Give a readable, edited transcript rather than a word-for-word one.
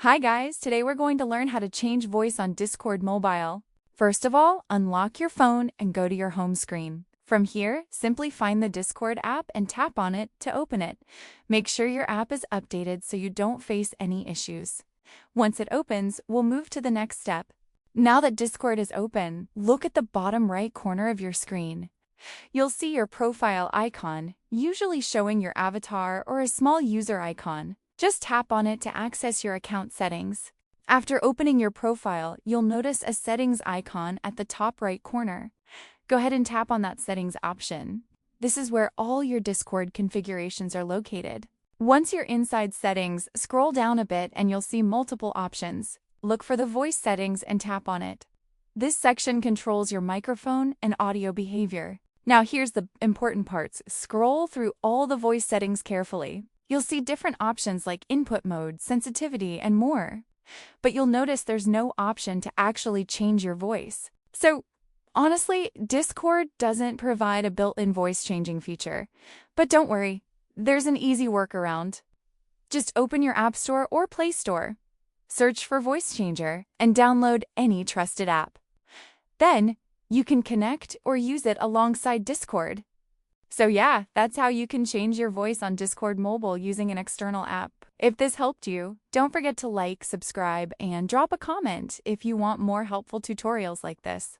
Hi guys, today we're going to learn how to change voice on Discord Mobile. First of all, unlock your phone and go to your home screen. From here, simply find the Discord app and tap on it to open it. Make sure your app is updated so you don't face any issues. Once it opens, we'll move to the next step. Now that Discord is open, look at the bottom right corner of your screen. You'll see your profile icon, usually showing your avatar or a small user icon. Just tap on it to access your account settings. After opening your profile, you'll notice a settings icon at the top right corner. Go ahead and tap on that settings option. This is where all your Discord configurations are located. Once you're inside settings, scroll down a bit and you'll see multiple options. Look for the voice settings and tap on it. This section controls your microphone and audio behavior. Now here's the important parts. Scroll through all the voice settings carefully. You'll see different options like input mode, sensitivity, and more. But you'll notice there's no option to actually change your voice. So, honestly, Discord doesn't provide a built-in voice changing feature. But don't worry, there's an easy workaround. Just open your App Store or Play Store, search for Voice Changer, and download any trusted app. Then, you can connect or use it alongside Discord. So yeah, that's how you can change your voice on Discord Mobile using an external app. If this helped you, don't forget to like, subscribe, and drop a comment if you want more helpful tutorials like this.